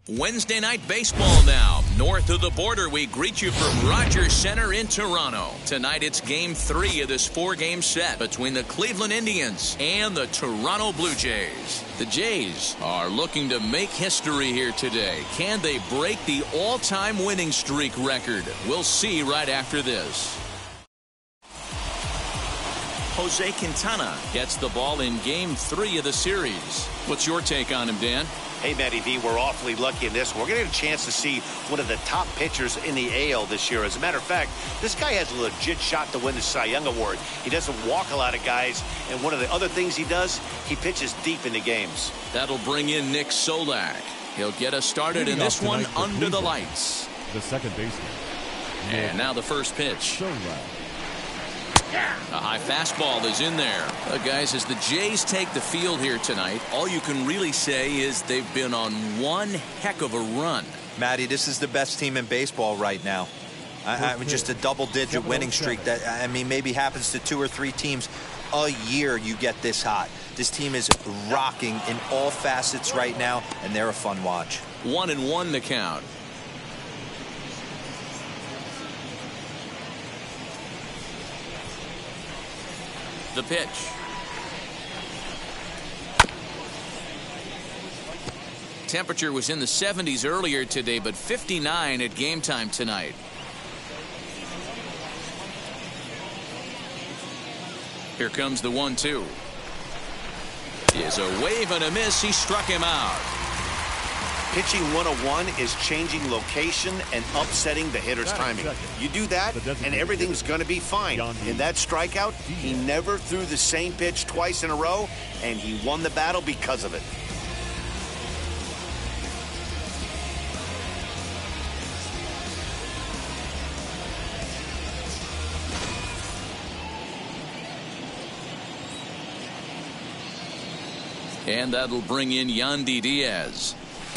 Wednesday night baseball now. North of the border, we greet you from Rogers Center in Toronto. Tonight it's Game 3 of this 4-game set between the Cleveland Indians and the Toronto Blue Jays. The Jays are looking to make history here today. Can they break the all-time winning streak record? We'll see right after this. Jose Quintana gets the ball in Game 3 of the series. What's your take on him, Dan? Hey, Matty V, we're awfully lucky in this. We're going to get a chance to see one of the top pitchers in the AL this year. As a matter of fact, this guy has a legit shot to win the Cy Young Award. He doesn't walk a lot of guys, and one of the other things he does, he pitches deep into games. That'll bring in Nick Solak. He'll get us started in this one under the lights. The second baseman. And now the first pitch. A high fastball is in there. Guys, as the Jays take the field here tonight, all you can really say is they've been on one heck of a run. Matty, this is the best team in baseball right now. Just a double-digit winning streak that, I mean, maybe happens to 2 or 3 teams a year you get this hot. This team is rocking in all facets right now, and they're a fun watch. 1-1 the count. The pitch. Temperature was in the 70s earlier today, but 59 at game time tonight. Here comes the 1-2. Is a wave and a miss. He struck him out. Pitching 101 is changing location and upsetting the hitter's timing. You do that, and everything's going to be fine. In that strikeout, he never threw the same pitch twice in a row, and he won the battle because of it. And that'll bring in Yandy Diaz,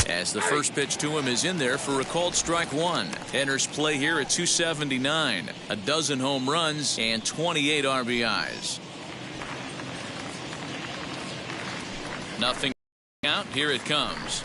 as the first pitch to him is in there for a called strike 1. Enters play here at 279. A dozen home runs and 28 RBIs. Nothing out. Here it comes.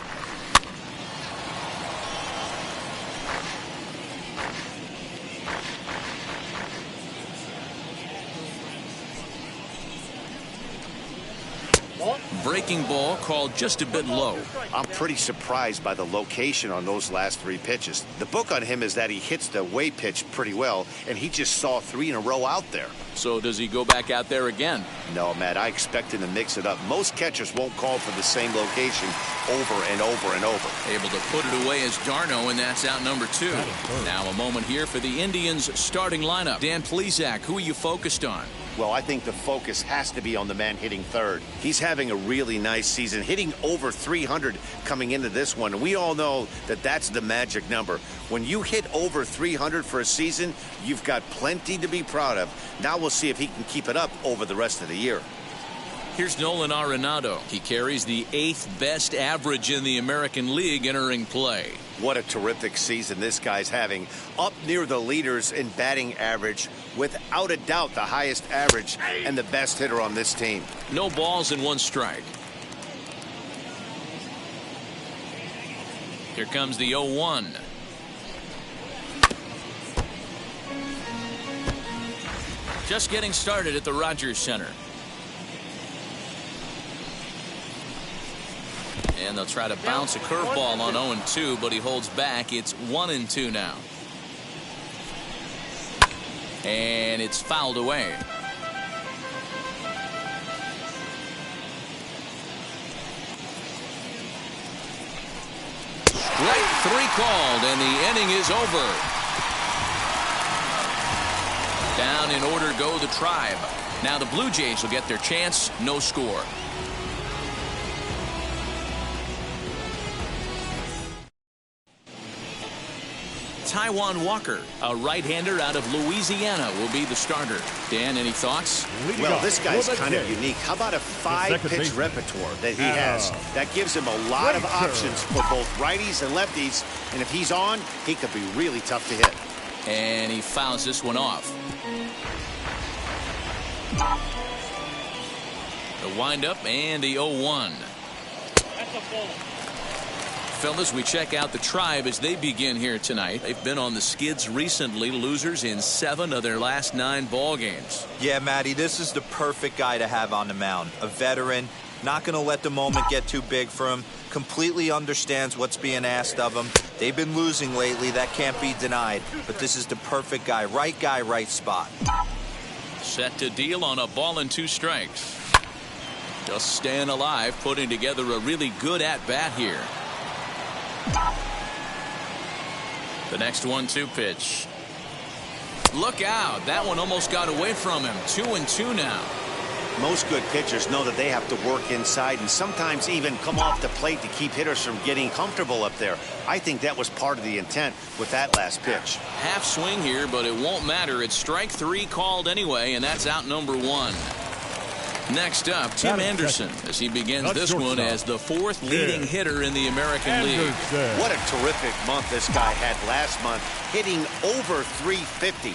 Breaking ball called just a bit low. I'm pretty surprised by the location on those last 3 pitches. The book on him is that he hits the way pitch pretty well, and he just saw 3 in a row out there. So does he go back out there again? No, Matt, I expect him to mix it up. Most catchers won't call for the same location over and over and over. Able to put it away as Darno, and that's out number 2. Now a moment here for the Indians starting lineup. Dan Plesac, who are you focused on? Well, I think the focus has to be on the man hitting third. He's having a really nice season, hitting over 300 coming into this one. And we all know that that's the magic number. When you hit over 300 for a season, you've got plenty to be proud of. Now we'll see if he can keep it up over the rest of the year. Here's Nolan Arenado. He carries the 8th best average in the American League entering play. What a terrific season this guy's having. Up near the leaders in batting average, without a doubt the highest average and the best hitter on this team. No balls and 1 strike. Here comes the 0-1. Just getting started at the Rogers Center. And they'll try to bounce a curveball on 0-2, but he holds back. It's 1-2 now. And it's fouled away. Strike 3 called, and the inning is over. Down in order go the Tribe. Now the Blue Jays will get their chance. No score. Taijuan Walker, a right-hander out of Louisiana, will be the starter. Dan, any thoughts? Well, this guy's kind of unique. How about a 5-pitch repertoire that he has? That gives him a lot of options for both righties and lefties. And if he's on, he could be really tough to hit. And he fouls this one off. The windup and the 0-1. That's a ball. Fellas, we check out the Tribe as they begin here tonight. They've been on the skids recently, losers in 7 of their last 9 ball games. Yeah, Matty, this is the perfect guy to have on the mound. A veteran, not going to let the moment get too big for him, completely understands what's being asked of him. They've been losing lately, that can't be denied. But this is the perfect guy, right spot. Set to deal on a ball and 2 strikes. Just staying alive, putting together a really good at-bat here. The next 1-2 pitch. Look out. That one almost got away from him. 2-2 now. Most good pitchers know that they have to work inside and sometimes even come off the plate to keep hitters from getting comfortable up there. I think that was part of the intent with that last pitch. Half swing here, but it won't matter. It's strike 3 called anyway, and that's out number 1. Next up, Tim Anderson, as he begins this one as the 4th leading hitter in the American League. What a terrific month this guy had last month, hitting over 350.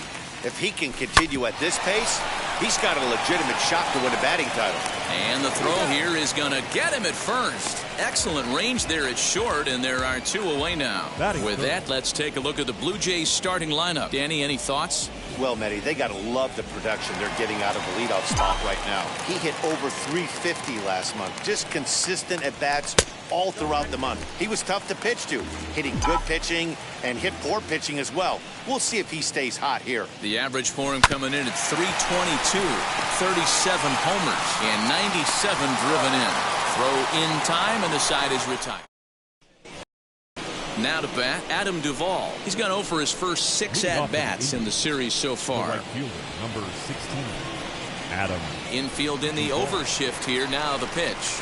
If he can continue at this pace, he's got a legitimate shot to win a batting title. And the throw here is going to get him at first. Excellent range there at short, and there are 2 away now. With that, let's take a look at the Blue Jays starting lineup. Danny, any thoughts? Well, Mehdi, they got to love the production they're getting out of the leadoff spot right now. He hit over 350 last month. Just consistent at-bats all throughout the month. He was tough to pitch to, hitting good pitching and hit poor pitching as well. We'll see if he stays hot here. The average for him coming in at 322, 37 homers, and 97 driven in. Throw in time, and the side is retired. Now to bat, Adam Duvall. He's gone over his first 6 at-bats in the series so far. Right fielder, number 16, Adam. Infield in the overshift here. Now the pitch.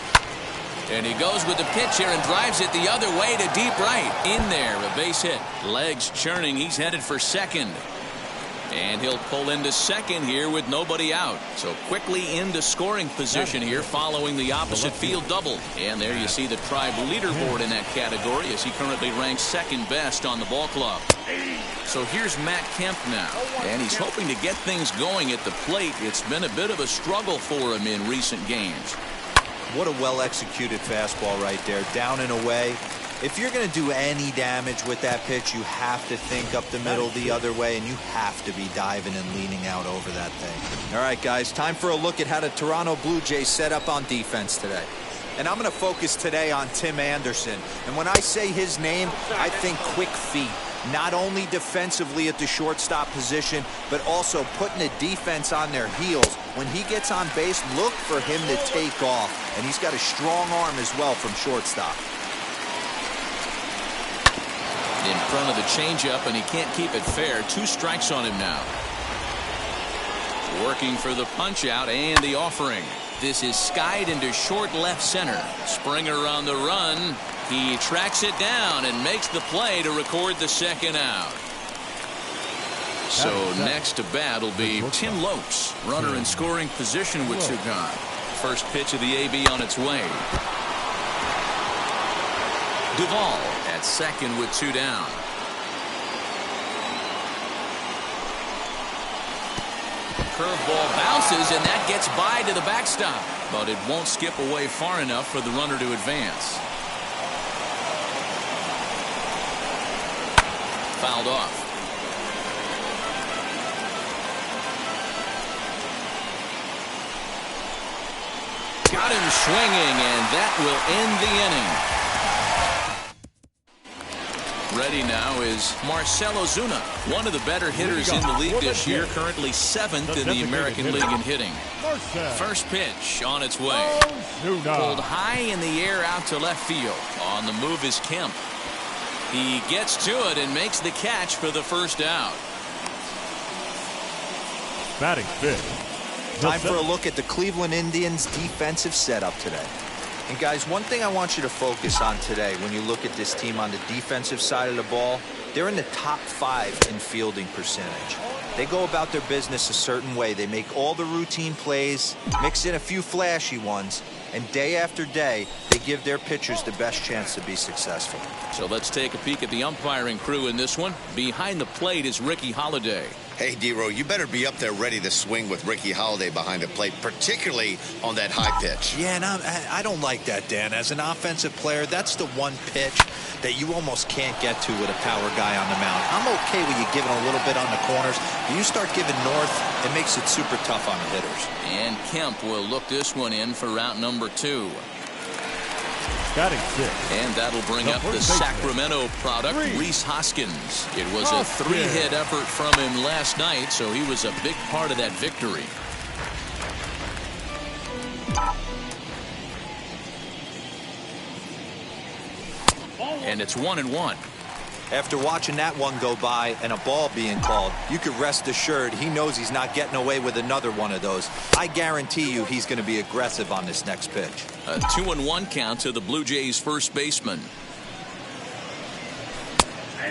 And he goes with the pitch here and drives it the other way to deep right. In there, a base hit. Legs churning. He's headed for second. And he'll pull into second here with nobody out. So quickly into scoring position here following the opposite field double. And there you see the Tribe leaderboard in that category as he currently ranks 2nd best on the ball club. So here's Matt Kemp now. And he's hoping to get things going at the plate. It's been a bit of a struggle for him in recent games. What a well-executed fastball right there. Down and away. If you're going to do any damage with that pitch, you have to think up the middle the other way, and you have to be diving and leaning out over that thing. All right, guys, time for a look at how the Toronto Blue Jays set up on defense today. And I'm going to focus today on Tim Anderson. And when I say his name, I think quick feet. Not only defensively at the shortstop position, but also putting the defense on their heels. When he gets on base, look for him to take off. And he's got a strong arm as well from shortstop. In front of the changeup, and he can't keep it fair. 2 strikes on him now. Working for the punch out and the offering. This is skied into short left center. Springer on the run. He tracks it down and makes the play to record the second out. So next to bat will be Tim Lopes, runner in scoring position with two gone. First pitch of the AB on its way. Duvall at second with two down. Curveball bounces, and that gets by to the backstop. But it won't skip away far enough for the runner to advance. Fouled off. Got him swinging, and that will end the inning. Ready now is Marcell Ozuna, one of the better hitters in the league this year, currently 7th in the American League in hitting. First pitch on its way. Pulled high in the air out to left field. On the move is Kemp. He gets to it and makes the catch for the first out. Batting fifth. Time for a look at the Cleveland Indians' defensive setup today. And guys, one thing I want you to focus on today when you look at this team on the defensive side of the ball, they're in the top 5 in fielding percentage. They go about their business a certain way. They make all the routine plays, mix in a few flashy ones, and day after day, they give their pitchers the best chance to be successful. So let's take a peek at the umpiring crew in this one. Behind the plate is Ricky Holiday. Hey, D-Row, you better be up there ready to swing with Ricky Holiday behind the plate, particularly on that high pitch. Yeah, and I don't like that, Dan. As an offensive player, that's the one pitch that you almost can't get to with a power guy on the mound. I'm okay with you giving a little bit on the corners. But you start giving north, it makes it super tough on the hitters. And Kemp will look this one in for route number 2. And that'll bring up the Sacramento product, Rhys Hoskins. It was a 3-hit effort from him last night, so he was a big part of that victory. And it's 1-1. After watching that one go by and a ball being called, you could rest assured he knows he's not getting away with another one of those. I guarantee you he's going to be aggressive on this next pitch. A 2-1 count to the Blue Jays first baseman.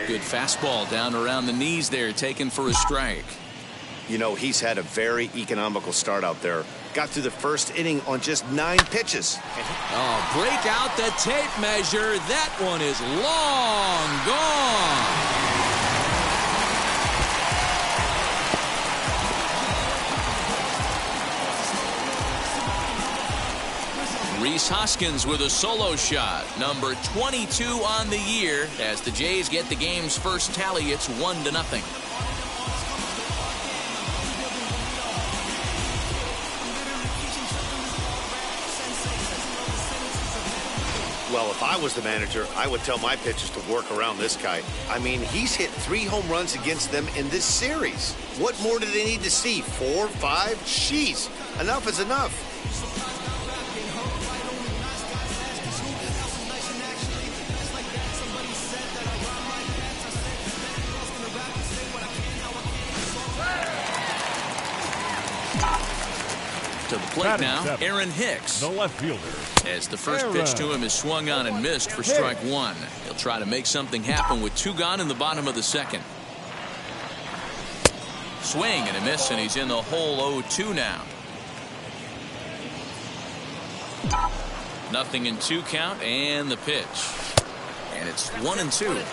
Good fastball down around the knees there, taken for a strike. You know, he's had a very economical start out there. Got through the first inning on just 9 pitches. Oh, break out the tape measure. That one is long gone. Rhys Hoskins with a solo shot, number 22 on the year. As the Jays get the game's first tally, it's 1-0. Well, if I was the manager, I would tell my pitchers to work around this guy. I mean, he's hit 3 home runs against them in this series. What more do they need to see? 4, 5? Jeez, enough is enough. To the plate now, Aaron Hicks. The left fielder. As the first pitch to him is swung on and missed for strike 1. He'll try to make something happen with 2 gone in the bottom of the second. Swing and a miss, and he's in the hole 0-2 now. Nothing in 2 count, and the pitch. And it's 1-2.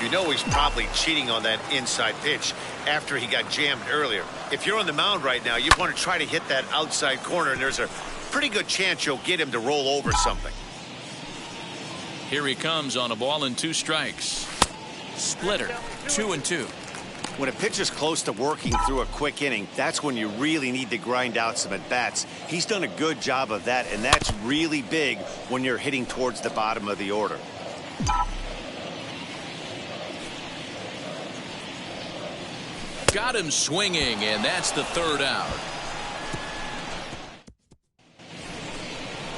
You know he's probably cheating on that inside pitch after he got jammed earlier. If you're on the mound right now, you want to try to hit that outside corner, and there's a pretty good chance you'll get him to roll over something. Here he comes on a ball and 2 strikes. Splitter, 2-2. When a pitcher's close to working through a quick inning, that's when you really need to grind out some at-bats. He's done a good job of that, and that's really big when you're hitting towards the bottom of the order. Got him swinging, and that's the 3rd out.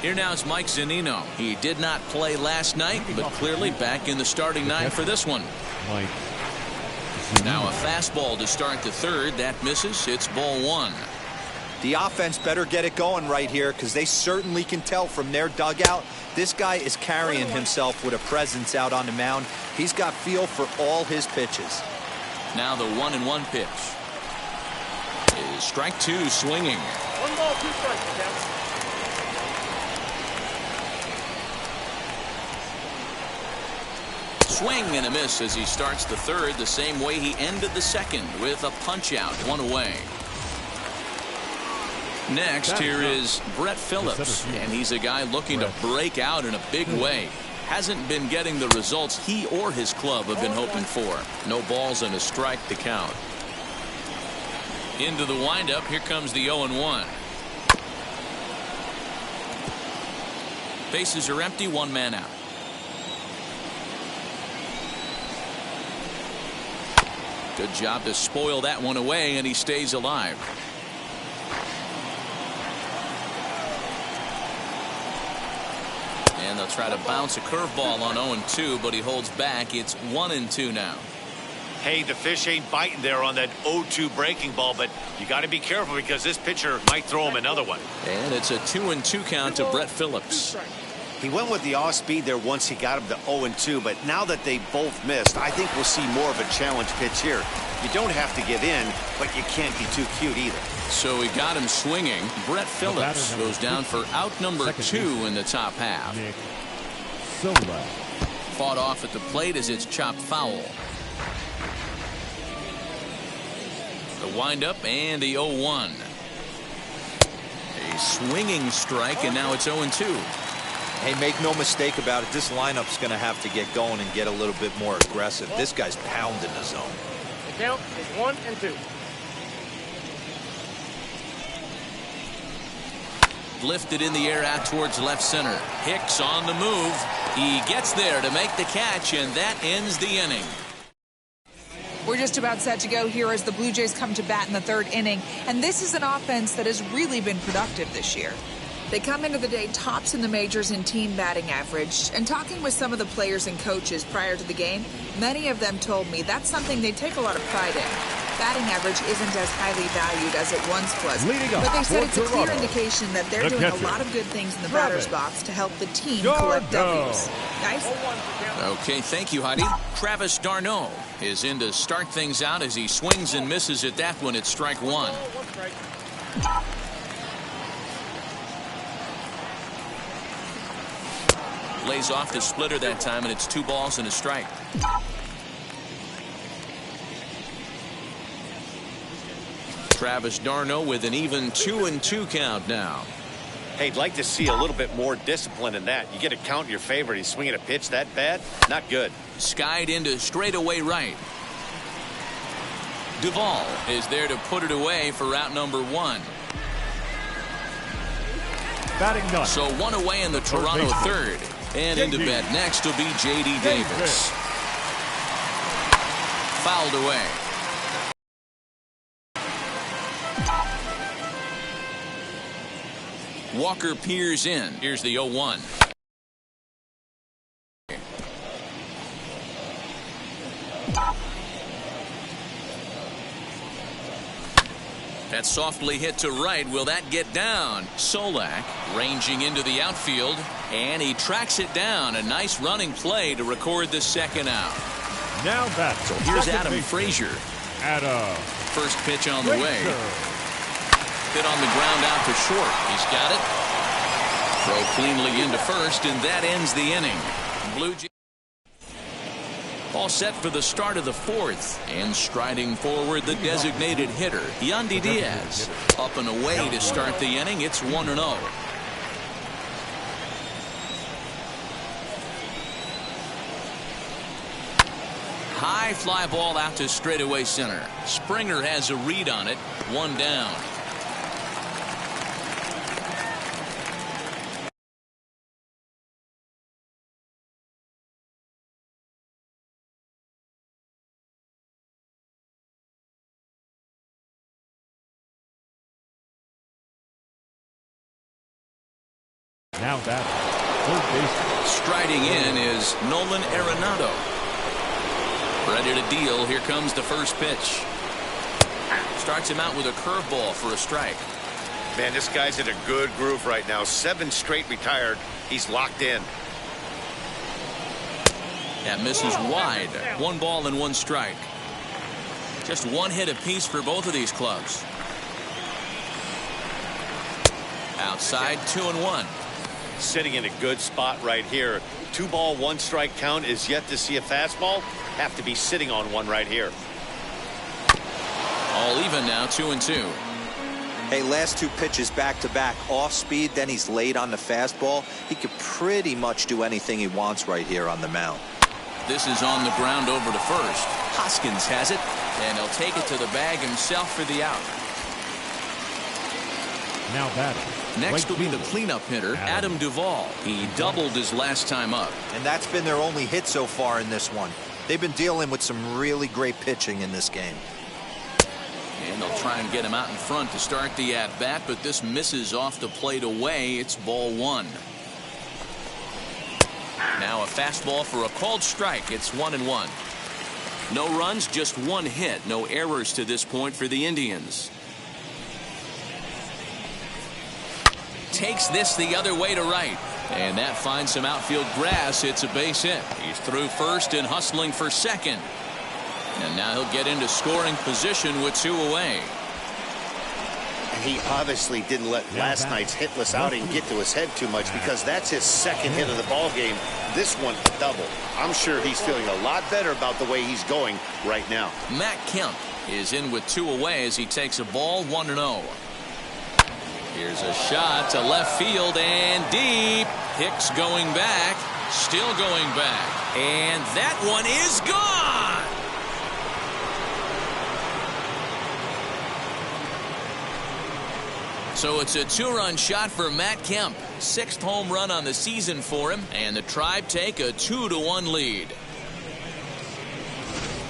Here now is Mike Zunino. He did not play last night, but clearly back in the starting 9 for this one. Mike Now a fastball to start the third. That misses. It's ball one. The offense better get it going right here because they certainly can tell from their dugout. This guy is carrying himself with a presence out on the mound. He's got feel for all his pitches. Now the 1-1 pitch is strike two, swinging. 1 ball, 2 strikes, Kevin. Swing and a miss as he starts the third the same way he ended the second with a punch out, 1 away. Next here is Brett Phillips, and he's a guy looking to break out in a big way. Hasn't been getting the results he or his club have been hoping for. No balls and a strike to count. Into the windup, here comes the 0-1. Bases are empty, 1 man out. Good job to spoil that one away, and he stays alive. And they'll try to bounce a curveball on 0-2, but he holds back. It's 1-2 now. Hey, the fish ain't biting there on that 0-2 breaking ball, but you got to be careful because this pitcher might throw him another one. And it's a 2-2 count to Brett Phillips. He went with the off speed there once he got him to 0-2, but now that they both missed, I think we'll see more of a challenge pitch here. You don't have to give in, but you can't be too cute either. So we got him swinging. Brett Phillips goes down for out number 2 in the top half. Fought off at the plate as it's chopped foul. The windup and the 0-1. A swinging strike, and now it's 0-2. Hey, make no mistake about it. This lineup's going to have to get going and get a little bit more aggressive. This guy's pounding the zone. The count is 1-2. Lifted in the air out towards left center. Hicks on the move. He gets there to make the catch, and that ends the inning. We're just about set to go here as the Blue Jays come to bat in the third inning, and this is an offense that has really been productive this year. They come into the day tops in the majors in team batting average, and talking with some of the players and coaches prior to the game, many of them told me that's something they take a lot of pride in. Batting average isn't as highly valued as it once was, but they said it's a clear indication that they're doing a lot of good things in the batter's box to help the team collect W's. Guys? Okay, thank you, Heidi. Travis d'Arnaud is in to start things out as he swings and misses at that one. It's strike 1. Lays off the splitter that time, and it's 2 balls and a strike. Travis d'Arnaud with an even 2-2 count now. Hey, I'd like to see a little bit more discipline in that. You get a count in your favor. He's swinging a pitch that bad? Not good. Skied into straightaway right. Duvall is there to put it away for out number 1. Batting done. So 1 away in the Toronto third. And into bat next will be J.D. Davis. Fouled away. Walker peers in. Here's the 0-1. That's softly hit to right. Will that get down? Solak ranging into the outfield, and he tracks it down. A nice running play to record the second out. Now that. So here's Adam Frazier. Adam. First pitch on the way. Hit on the ground out to short. He's got it. Throw cleanly into first, and that ends the inning. Blue Jays all set for the start of the fourth, and striding forward the designated hitter, Yandy Diaz. Up and away to start the inning. It's 1-0. High fly ball out to straightaway center. Springer has a read on it. 1 down. Now that. Third base. Striding in is Nolan Arenado. Ready to deal. Here comes the first pitch. Starts him out with a curveball for a strike. Man, this guy's in a good groove right now. 7 straight retired. He's locked in. That misses wide. 1 ball and 1 strike. Just 1 hit apiece for both of these clubs. Outside, 2-1. Sitting in a good spot right here. 2 ball, 1 strike count is yet to see a fastball. Have to be sitting on one right here. All even now, 2-2. Hey, last 2 pitches back-to-back off speed, then he's late on the fastball. He could pretty much do anything he wants right here on the mound. This is on the ground over to first. Hoskins has it, and he'll take it to the bag himself for the out. Now batting. Next will be the cleanup hitter, Adam Duvall. He doubled his last time up. And that's been their only hit so far in this one. They've been dealing with some really great pitching in this game. And they'll try and get him out in front to start the at-bat, but this misses off the plate away. It's ball 1. Now a fastball for a called strike. It's 1-1. No runs, just 1 hit. No errors to this point for the Indians. Takes this the other way to right. And that finds some outfield grass. It's a base hit. He's through first and hustling for second. And now he'll get into scoring position with 2 away. And he obviously didn't let last night's hitless outing get to his head too much, because that's his 2nd hit of the ball game. This one, double. I'm sure he's feeling a lot better about the way he's going right now. Matt Kemp is in with 2 away as he takes a ball 1-0. Here's a shot to left field and deep. Hicks going back, still going back, and that one is gone. So it's a 2-run shot for Matt Kemp. 6th home run on the season for him, and the Tribe take a 2-1 lead.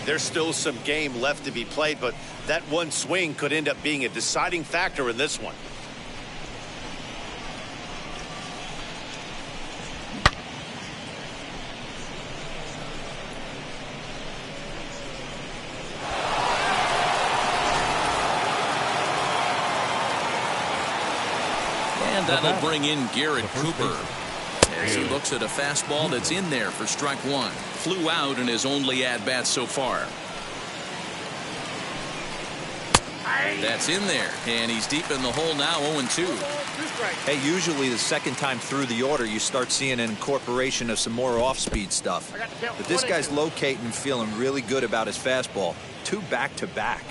There's still some game left to be played, but that one swing could end up being a deciding factor in this one. And that'll bring in Garrett Cooper as he looks at a fastball that's in there for strike 1. Flew out in his only at-bat so far. That's in there, and he's deep in the hole now, 0-2. Hey, usually the 2nd time through the order, you start seeing an incorporation of some more off-speed stuff. But this guy's locating and feeling really good about his fastball. 2 back-to-back.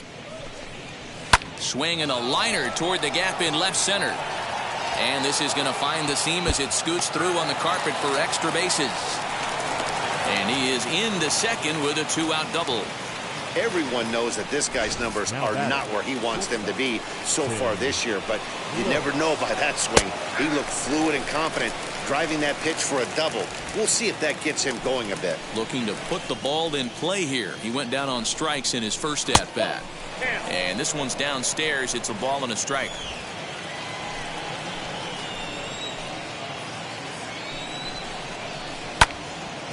Swing and a liner toward the gap in left center. And this is going to find the seam as it scoots through on the carpet for extra bases. And he is into second with a 2-out double. Everyone knows that this guy's numbers are not where he wants them to be so far this year, but you never know by that swing. He looked fluid and confident, driving that pitch for a double. We'll see if that gets him going a bit. Looking to put the ball in play here. He went down on strikes in his first at-bat. And this one's downstairs. It's a ball and a strike.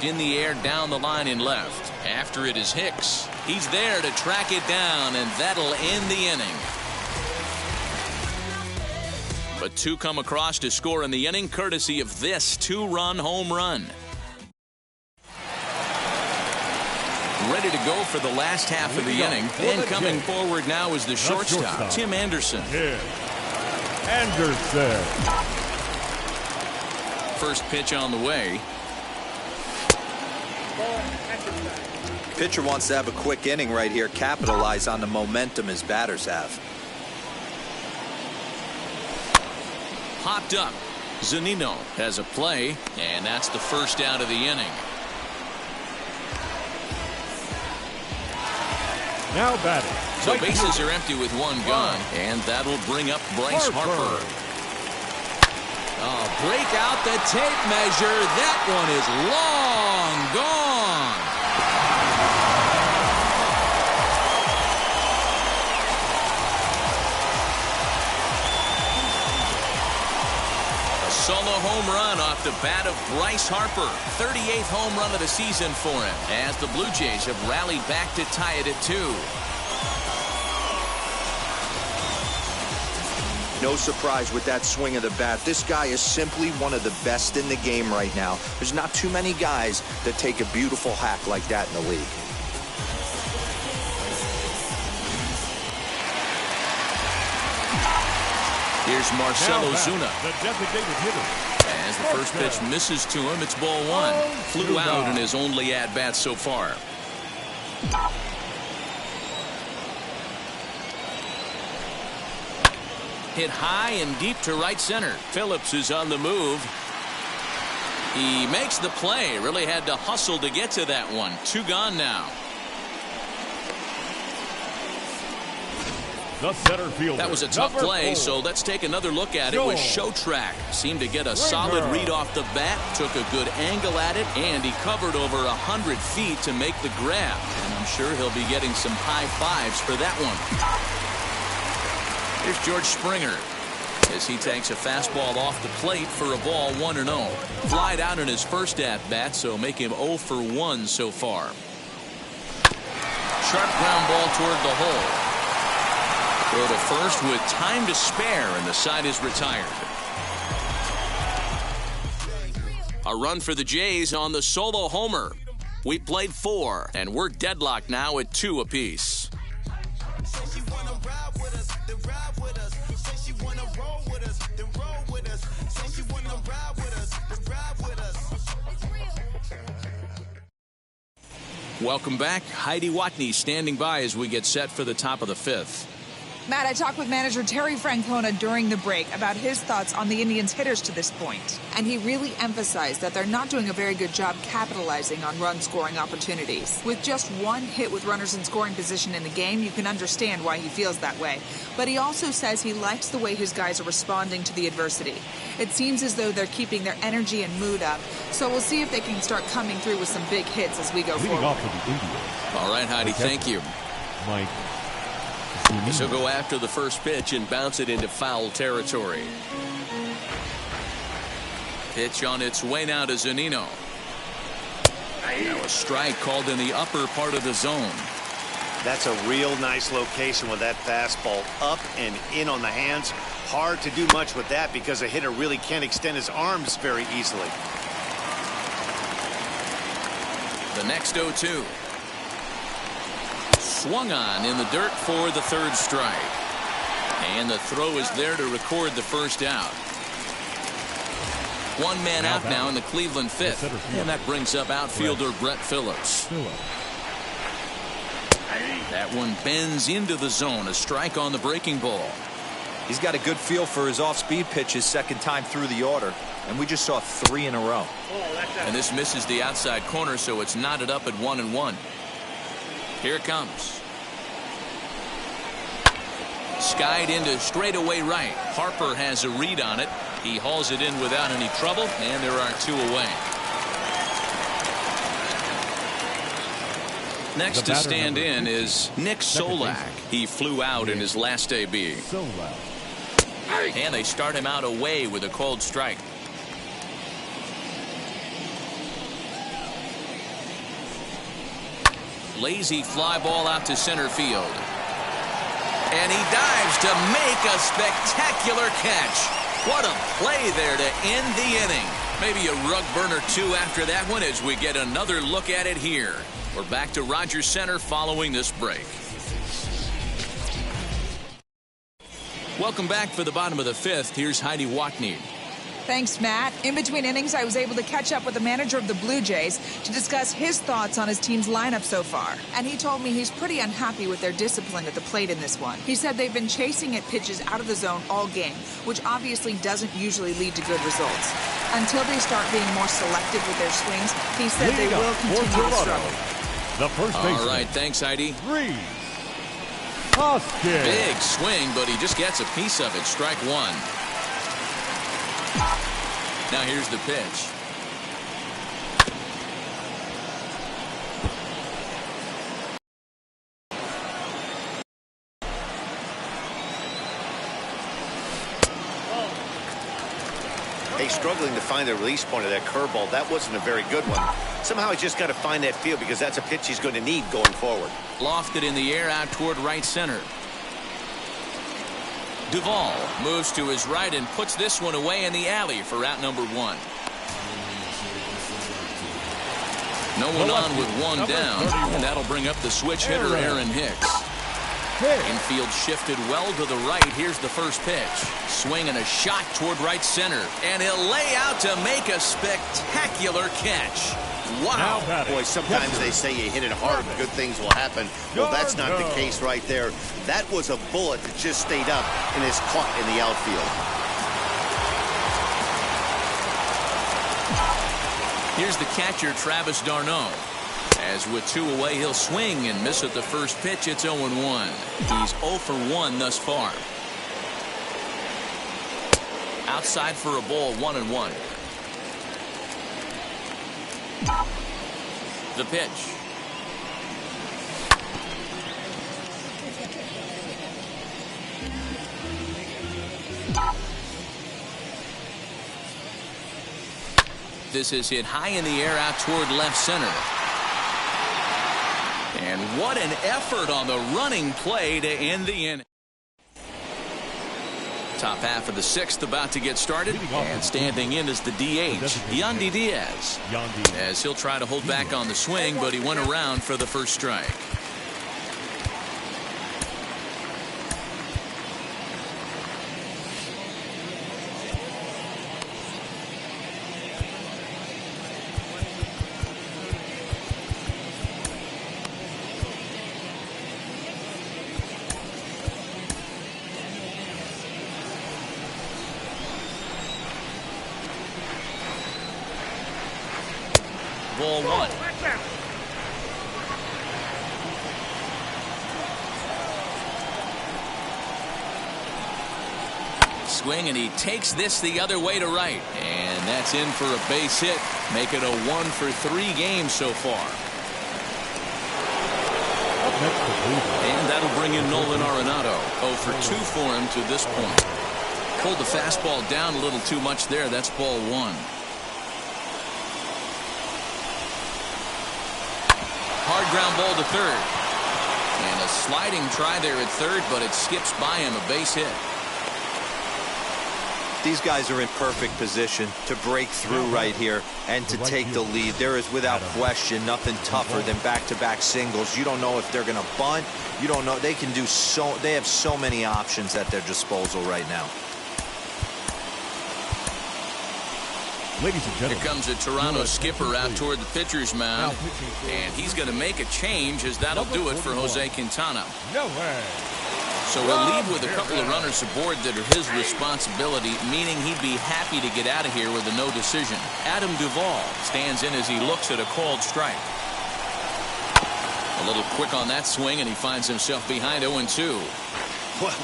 In the air down the line in left. After it is Hicks. He's there to track it down, and that'll end the inning. But 2 come across to score in the inning, courtesy of this 2-run home run. Ready to go for the last half of the inning. And coming forward now is the shortstop, Tim Anderson. Anderson. First pitch on the way. Pitcher wants to have a quick inning right here, capitalize on the momentum his batters have. Popped up. Zunino has a play, and that's the first out of the inning. Now batting. So bases are empty with 1 gone, and that'll bring up Bryce Harper. Oh, break out the tape measure. That one is long gone. solo home run off the bat of Bryce Harper. 38th home run of the season for him, as the Blue Jays have rallied back to tie it at 2. No surprise with that swing of the bat. This guy is simply one of the best in the game right now. There's not too many guys that take a beautiful hack like that in the league. Here's Marcelo Zuna. The designated hitter. As the first pitch misses to him, it's ball 1. Flew out in his only at-bat so far. Hit high and deep to right center. Phillips is on the move. He makes the play. Really had to hustle to get to that one. 2 gone now. The center fielder. That was a tough play, so let's take another look at it with Show Track. Seemed to get a solid read off the bat, took a good angle at it, and he covered over 100 feet to make the grab. And I'm sure he'll be getting some high fives for that one. Here's George Springer as he takes a fastball off the plate for a ball 1-0. Flied out in his first at-bat, so make him 0 for 1 so far. Sharp ground ball toward the hole. Go to first with time to spare, and the side is retired. A run for the Jays on the solo homer. We played 4, and we're deadlocked now at 2 apiece. Welcome back. Heidi Watney standing by as we get set for the top of the 5th. Matt, I talked with manager Terry Francona during the break about his thoughts on the Indians' hitters to this point. And he really emphasized that they're not doing a very good job capitalizing on run-scoring opportunities. With just 1 hit with runners in scoring position in the game, you can understand why he feels that way. But he also says he likes the way his guys are responding to the adversity. It seems as though they're keeping their energy and mood up. So we'll see if they can start coming through with some big hits as we go forward. Off for the Indians. All right, Heidi, thank you. Mike. So go after the first pitch and bounce it into foul territory. Pitch on its way now to Zunino. Now a strike called in the upper part of the zone. That's a real nice location with that fastball up and in on the hands. Hard to do much with that because a hitter really can't extend his arms very easily. The next 0-2. Swung on in the dirt for the 3rd strike. And the throw is there to record the first out. 1 man out now in the Cleveland 5th. And that brings up outfielder Brett Phillips. That one bends into the zone. A strike on the breaking ball. He's got a good feel for his off-speed pitches 2nd time through the order. And we just saw 3 in a row. And this misses the outside corner, so it's knotted up at 1-1. Here it comes. Skied into straightaway right. Harper has a read on it. He hauls it in without any trouble, and there are 2 away. Next to stand in is Nick Solak. He flew out in his last AB. And they start him out away with a cold strike. Lazy fly ball out to center field. And he dives to make a spectacular catch. What a play there to end the inning. Maybe a rug burner 2 after that one as we get another look at it here. We're back to Rogers Center following this break. Welcome back for the bottom of the 5th. Here's Heidi Watney. Thanks, Matt. In between innings, I was able to catch up with the manager of the Blue Jays to discuss his thoughts on his team's lineup so far. And he told me he's pretty unhappy with their discipline at the plate in this one. He said they've been chasing at pitches out of the zone all game, which obviously doesn't usually lead to good results. Until they start being more selective with their swings, he said they will continue to struggle. The first baseman. All right, thanks, Heidi. Big swing, but he just gets a piece of it. Strike 1. Now here's the pitch. Hey, struggling to find the release point of that curveball. That wasn't a very good one. Somehow he's just got to find that feel because that's a pitch he's going to need going forward. Lofted in the air out toward right center. Duvall moves to his right and puts this one away in the alley for out number 1. No one on with one down, and that'll bring up the switch hitter, Aaron Hicks. Infield shifted well to the right. Here's the first pitch. Swing and a shot toward right center. And he'll lay out to make a spectacular catch. Wow. Boy, sometimes they say you hit it hard, good things will happen. Well, that's not the case right there. That was a bullet that just stayed up and is caught in the outfield. Here's the catcher, Travis d'Arnaud. As with 2 away, he'll swing and miss at the first pitch. It's 0-1. He's 0 for 1 thus far. Outside for a ball, 1-1. The pitch. This is hit high in the air out toward left center. And what an effort on the running play to end the inning. Top half of the 6th about to get started. And standing in is the DH, Yandy Diaz. As he'll try to hold back on the swing, but he went around for the first strike. Ball 1. Swing, and he takes this the other way to right. And that's in for a base hit. Make it a 1 for 3 games so far. And that'll bring in Nolan Arenado. 0 for 2 for him to this point. Pulled the fastball down a little too much there. That's ball 1. Hard ground ball to third. And a sliding try there at third, but it skips by him, a base hit. These guys are in perfect position to break through right here and to take the lead. There is without question nothing tougher than back-to-back singles. You don't know if they're going to bunt. You don't know. They can do so. They have so many options at their disposal right now. Ladies and gentlemen, here comes a Toronto skipper out toward the pitcher's mound, and he's going to make a change, as that'll do it for Jose Quintana. So he'll leave with a couple of runners aboard that are his responsibility, meaning he'd be happy to get out of here with a no decision. Adam Duvall stands in as he looks at a called strike. A little quick on that swing, and he finds himself behind 0-2.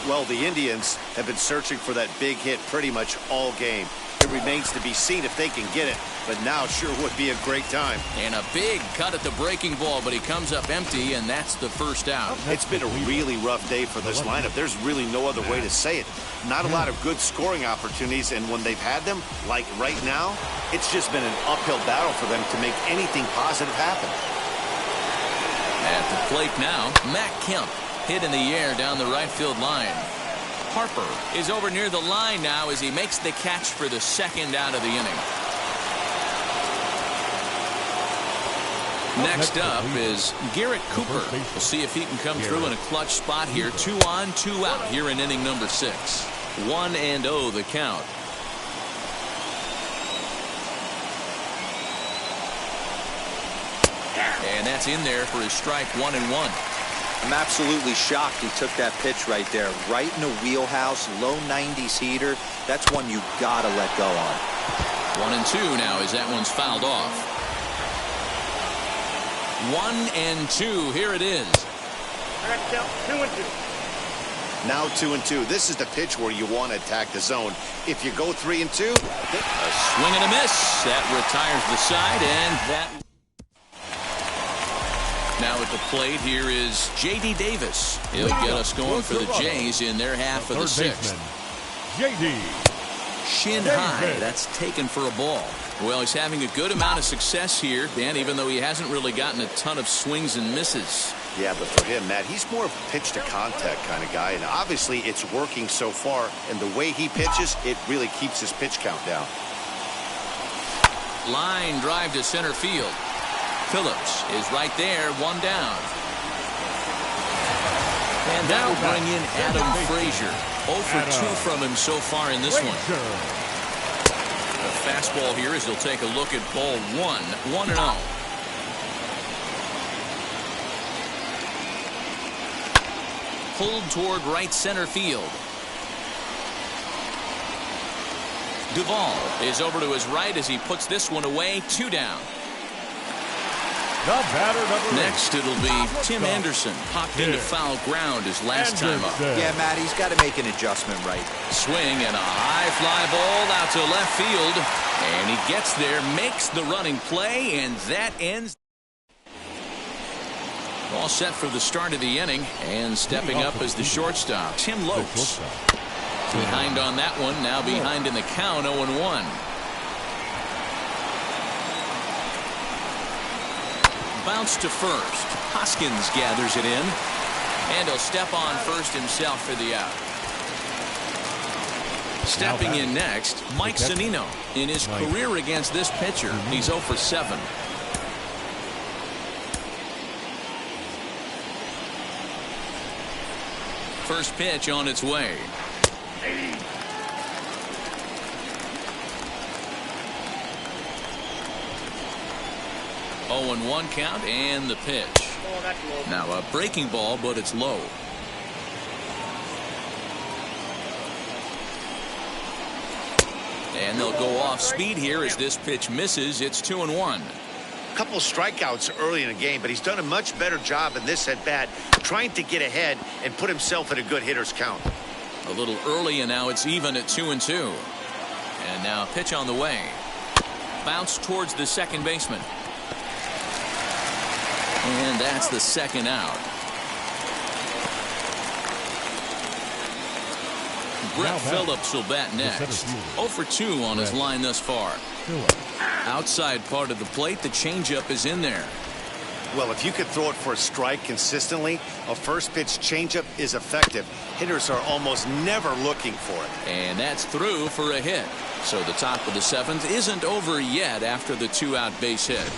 Well, the Indians have been searching for that big hit pretty much all game. It remains to be seen if they can get it, but now sure would be a great time. And a big cut at the breaking ball, but he comes up empty, and that's the first out. It's been a really rough day for this lineup. There's really no other way to say it. Not a lot of good scoring opportunities, and when they've had them, like right now, it's just been an uphill battle for them to make anything positive happen. At the plate now, Matt Kemp hit in the air down the right field line. Harper is over near the line now as he makes the catch for the second out of the inning. Next up is Garrett Cooper. We'll see if he can come through in a clutch spot here. 2 on, 2 out here in inning number 6. 1-0 the count. And that's in there for his strike, 1-1. I'm absolutely shocked he took that pitch right there. Right in the wheelhouse, low 90s heater. That's one you gotta let go on. 1-2 now as that one's fouled off. 1-2. Here it is. I got to count 2-2. Now 2-2. This is the pitch where you want to attack the zone. If you go 3-2, a swing and a miss. That retires the side, and that. Now at the plate, here is J.D. Davis. He'll get us going for the Jays in their half of the 6th. J.D. Shin high. That's taken for a ball. Well, he's having a good amount of success here, Dan, even though he hasn't really gotten a ton of swings and misses. Yeah, but for him, Matt, he's more of a pitch-to-contact kind of guy, and obviously it's working so far, and the way he pitches, it really keeps his pitch count down. Line drive to center field. Phillips is right there, one down. And that will bring in Adam Frazier. 0 for 2 from him so far in this one. The fastball here as he'll take a look at ball 1, 1-0. Pulled toward right center field. Duvall is over to his right as he puts this one away, 2 down. The batter number Next, it'll be Tim Anderson. Popped into foul ground his last time up. Yeah, Matt, he's got to make an adjustment right. Swing and a high fly ball out to left field. And he gets there, makes the running play, and that ends. All set for the start of the inning. And stepping up as the shortstop, Tim Lopes. Behind on that one, now behind in the count, 0-1. Bounce to first. Hoskins gathers it in. And he'll step on first himself for the out. Stepping in next, Mike Zunino. In his career against this pitcher, he's 0 for 7. First pitch on its way. 0-1 count and the pitch. Now a breaking ball, but it's low. And they'll go off speed here as this pitch misses. It's 2-1. A couple strikeouts early in the game, but he's done a much better job in this at bat, trying to get ahead and put himself in a good hitter's count. A little early, and now it's even at 2-2. And now a pitch on the way. Bounce towards the second baseman. And that's the second out. Brett Phillips will bat next. 0 for 2 on his line thus far. Outside part of the plate, the changeup is in there. Well, if you could throw it for a strike consistently, a first pitch changeup is effective. Hitters are almost never looking for it. And that's through for a hit. So the top of the 7th isn't over yet after the 2-out base hit.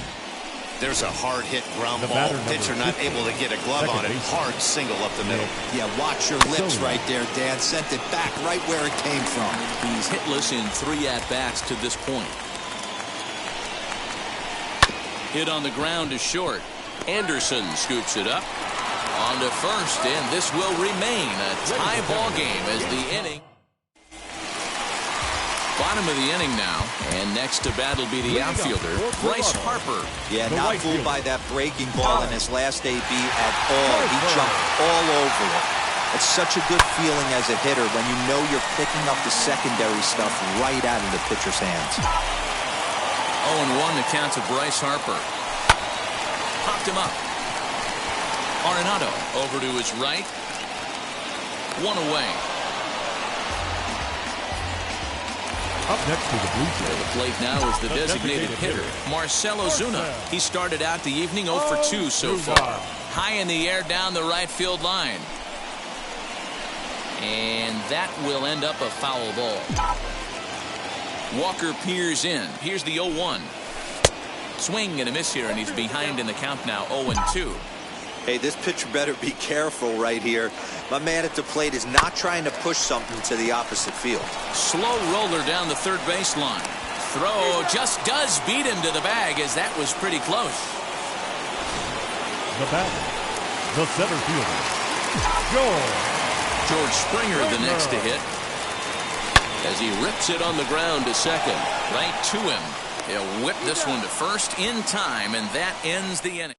There's a hard hit ground ball. Pitcher not able to get a glove on it. Hard single up the middle. Yeah, watch your lips right there, Dan. Sent it back right where it came from. He's hitless in 3 at-bats to this point. Hit on the ground is short. Anderson scoops it up. On to first, and this will remain a tie ball game as the inning. Bottom of the inning now, and next to bat will be the outfielder, Bryce Harper. Yeah, not fooled by that breaking ball in his last AB at all. He jumped all over it. It's such a good feeling as a hitter when you know you're picking up the secondary stuff right out of the pitcher's hands. 0-1 the count to Bryce Harper. Popped him up. Arenado over to his right. 1 away. Up next to the Blue Jays. The plate now is the designated hitter, Marcell Ozuna. He started out the evening 0 for 2 so far. High in the air down the right field line. And that will end up a foul ball. Walker peers in. Here's the 0-1. Swing and a miss here, and he's behind in the count now, 0-2. Hey, this pitcher better be careful right here. My man at the plate is not trying to push something to the opposite field. Slow roller down the third baseline. Throw just does beat him to the bag, as that was pretty close. The batter, the center fielder, George Springer the next to hit. As he rips it on the ground to second. Right to him. He'll whip this one to first in time, and that ends the inning.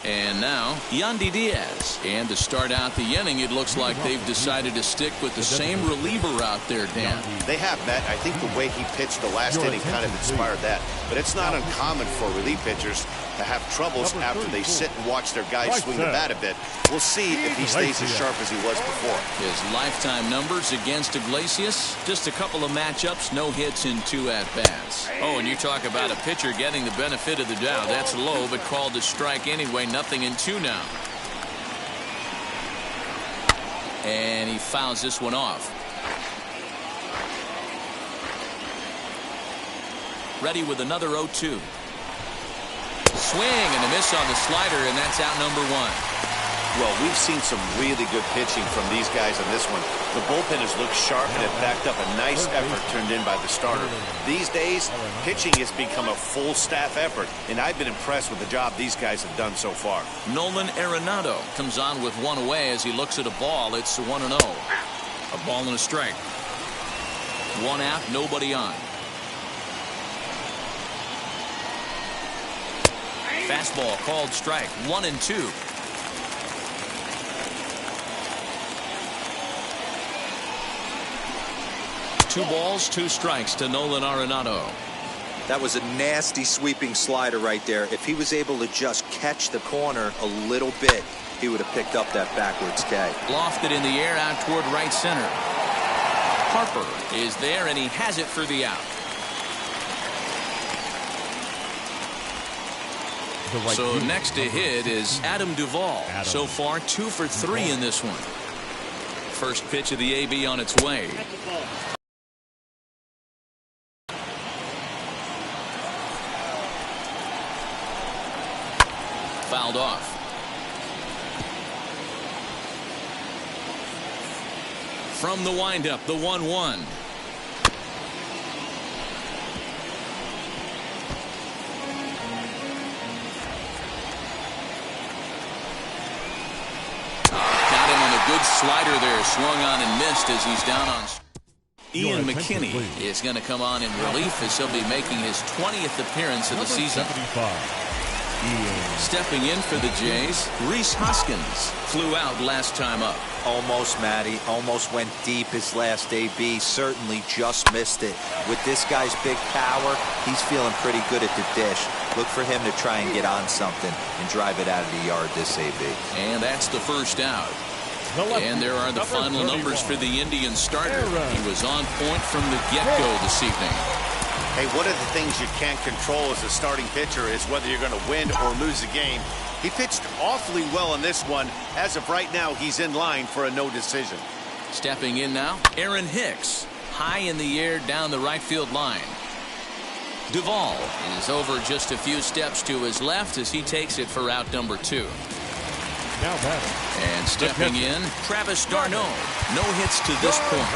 And now, Yandy Diaz. And to start out the inning, it looks like they've decided to stick with the same reliever out there, Dan. They have, Matt. I think the way he pitched the last inning kind of inspired that. But it's not uncommon for relief pitchers to have troubles after they sit and watch their guys swing the bat a bit. We'll see if he stays as sharp as he was before. His lifetime numbers against Iglesias, just a couple of matchups, no hits in 2 at-bats. Oh, and you talk about a pitcher getting the benefit of the doubt. That's low, but called a strike anyway. Nothing in 2 now. And he fouls this one off. Ready with another 0-2. Swing and a miss on the slider, and that's out number 1. Well, we've seen some really good pitching from these guys on this one. The bullpen has looked sharp and it backed up a nice effort turned in by the starter. These days, pitching has become a full staff effort, and I've been impressed with the job these guys have done so far. Nolan Arenado comes on with 1 away as he looks at a ball. It's 1-0. A ball and a strike. 1 out, nobody on. Fastball called strike. 1-2. Two balls, 2 strikes to Nolan Arenado. That was a nasty sweeping slider right there. If he was able to just catch the corner a little bit, he would have picked up that backwards K. Lofted in the air out toward right center. Harper is there, and he has it for the out. So next to hit is Adam Duvall. So far 2 for 3 in this one. First pitch of the AB on its way. Fouled off. From the windup, the 1-1. Good slider there, swung on and missed as he's down on. Ian McKinney is going to come on in relief as he'll be making his 20th appearance of the season. Stepping in for the Jays, Rhys Hoskins flew out last time up. Almost, Matty. Almost went deep his last AB. Certainly just missed it. With this guy's big power, he's feeling pretty good at the dish. Look for him to try and get on something and drive it out of the yard this AB. And that's the first out. And there are the final numbers for the Indian starter. He was on point from the get-go this evening. Hey, one of the things you can't control as a starting pitcher is whether you're going to win or lose a game. He pitched awfully well in this one. As of right now, he's in line for a no decision. Stepping in now, Aaron Hicks. High in the air down the right field line. Duvall is over just a few steps to his left as he takes it for out number 2. Now batting. And stepping in, Travis d'Arnaud. No hits to this point.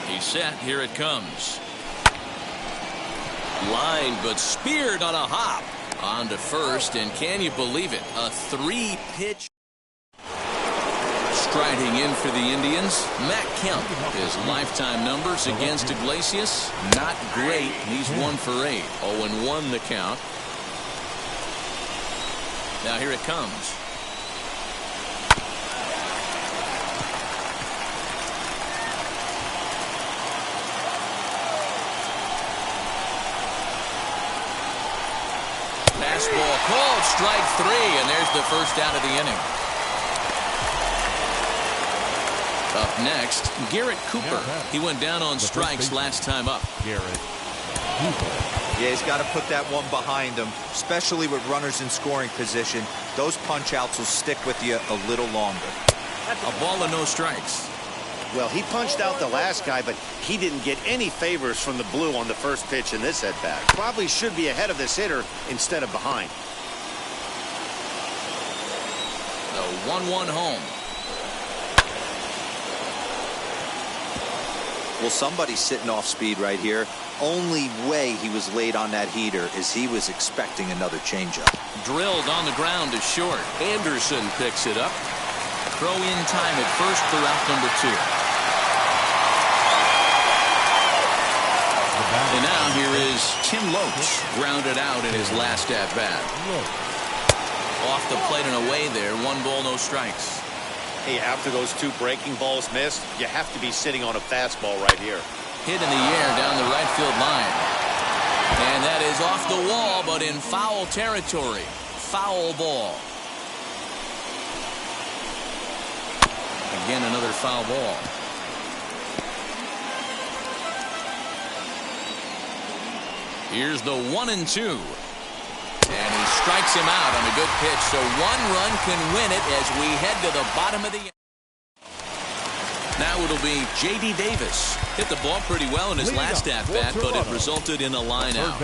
He's set. Here it comes. Line, but speared on a hop. On to first, and can you believe it? A 3-pitch. Striding in for the Indians, Matt Kemp. His lifetime numbers against Iglesias, not great. He's 1 for 8. 0-1 the count. Now here it comes. Fastball called, strike 3, and there's the first out of the inning. Up next, Garrett Cooper. He went down on strikes last time up. Garrett Cooper. Yeah, he's got to put that one behind him, especially with runners in scoring position. Those punch-outs will stick with you a little longer. A ball and no strikes. Well, he punched out the last guy, but he didn't get any favors from the blue on the first pitch in this at-bat. Probably should be ahead of this hitter instead of behind. The 1-1 home. Well, somebody's sitting off speed right here. Only way he was late on that heater is he was expecting another changeup. Drilled on the ground is short. Anderson picks it up. Throw in time at first for out number 2. And now here is Tim Loach, grounded out in his last at bat. Off the plate and away there. 1 ball, no strikes. Hey, after those 2 breaking balls missed, you have to be sitting on a fastball right here. Hit in the air down the right field line. And that is off the wall, but in foul territory. Foul ball. Again, another foul ball. Here's the 1-2. And he strikes him out on a good pitch, so 1 run can win it as we head to the bottom of the inning. Now it'll be J.D. Davis. Hit the ball pretty well in his last at-bat, but it resulted in a line out.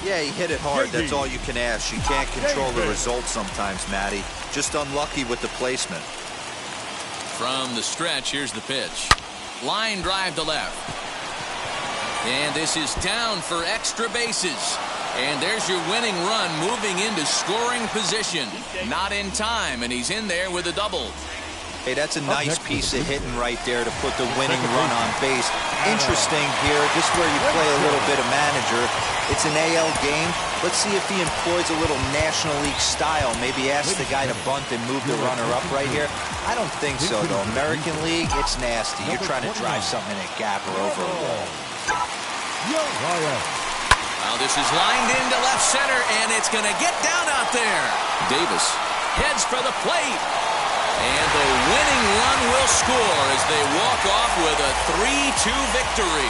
Yeah, he hit it hard. That's all you can ask. You can't control the results sometimes, Matty. Just unlucky with the placement. From the stretch, here's the pitch. Line drive to left. And this is down for extra bases. And there's your winning run moving into scoring position. Not in time, and he's in there with a double. Hey, that's a nice piece of hitting right there to put the winning run on base. Interesting here, just where you play a little bit of manager. It's an AL game. Let's see if he employs a little National League style. Maybe ask the guy to bunt and move the runner up right here. I don't think so, though. American League, it's nasty. You're trying to drive something in a gap or over a wall. Well, this is lined into left center, and it's going to get down out there. Davis heads for the plate. And the winning run will score as they walk off with a 3-2 victory.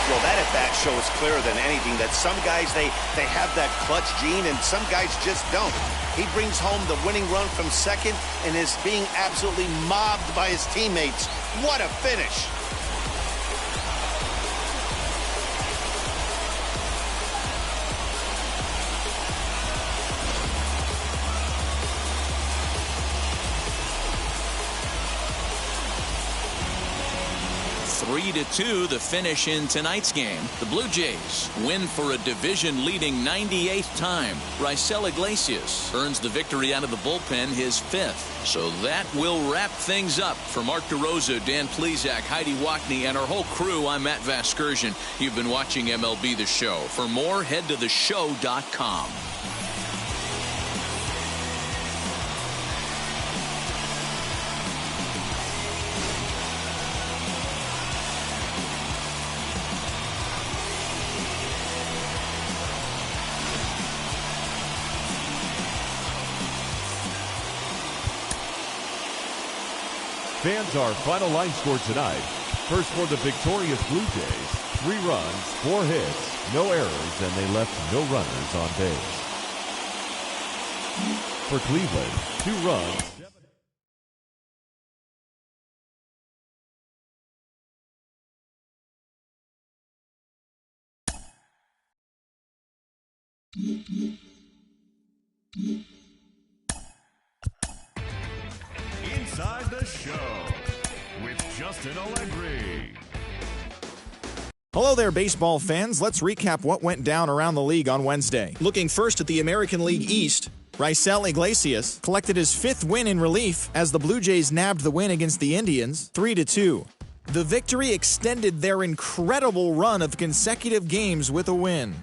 Well, that at-bat shows clearer than anything that some guys, they have that clutch gene, and some guys just don't. He brings home the winning run from second and is being absolutely mobbed by his teammates. What a finish. (3-2) the finish in tonight's game. The Blue Jays win for a division-leading 98th time. Raisel Iglesias earns the victory out of the bullpen, his 5th. So that will wrap things up. For Mark DeRosa, Dan Plesac, Heidi Wackney, and our whole crew, I'm Matt Vasgersian. You've been watching MLB The Show. For more, head to theshow.com. Fans, our final line score tonight. First for the victorious Blue Jays, 3 runs, 4 hits, no errors, and they left no runners on base. For Cleveland, 2 runs. Inside the Show with Justin Allegri. Hello there, baseball fans. Let's recap what went down around the league on Wednesday. Looking first at the American League East, Raisel Iglesias collected his 5th win in relief as the Blue Jays nabbed the win against the Indians 3-2. The victory extended their incredible run of consecutive games with a win.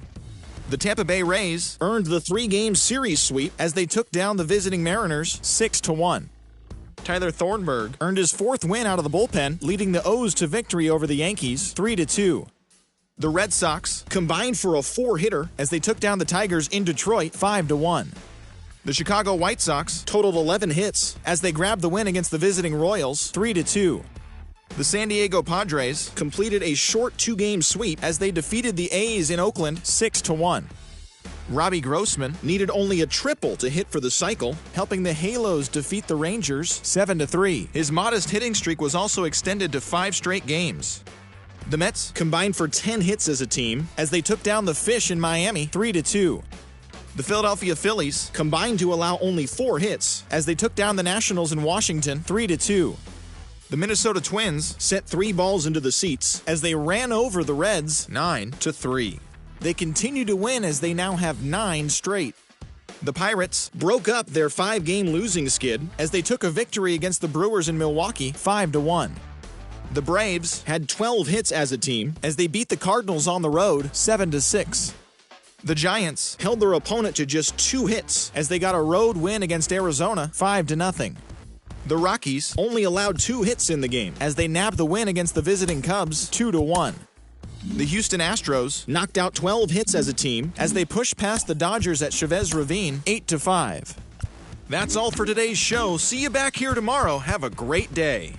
The Tampa Bay Rays earned the 3-game series sweep as they took down the visiting Mariners 6-1. Tyler Thornburg earned his 4th win out of the bullpen, leading the O's to victory over the Yankees 3-2. The Red Sox combined for a 4-hitter as they took down the Tigers in Detroit 5-1. The Chicago White Sox totaled 11 hits as they grabbed the win against the visiting Royals 3-2. The San Diego Padres completed a short 2-game sweep as they defeated the A's in Oakland 6-1. Robbie Grossman needed only a triple to hit for the cycle, helping the Halos defeat the Rangers 7-3. His modest hitting streak was also extended to 5 straight games. The Mets combined for 10 hits as a team as they took down the Fish in Miami 3-2. The Philadelphia Phillies combined to allow only 4 hits as they took down the Nationals in Washington 3-2. The Minnesota Twins sent 3 balls into the seats as they ran over the Reds 9-3. They continue to win as they now have 9 straight. The Pirates broke up their 5-game losing skid as they took a victory against the Brewers in Milwaukee 5-1. The Braves had 12 hits as a team as they beat the Cardinals on the road 7-6. The Giants held their opponent to just 2 hits as they got a road win against Arizona 5-0. The Rockies only allowed 2 hits in the game as they nabbed the win against the visiting Cubs 2-1. The Houston Astros knocked out 12 hits as a team as they pushed past the Dodgers at Chavez Ravine 8-5. That's all for today's show. See you back here tomorrow. Have a great day.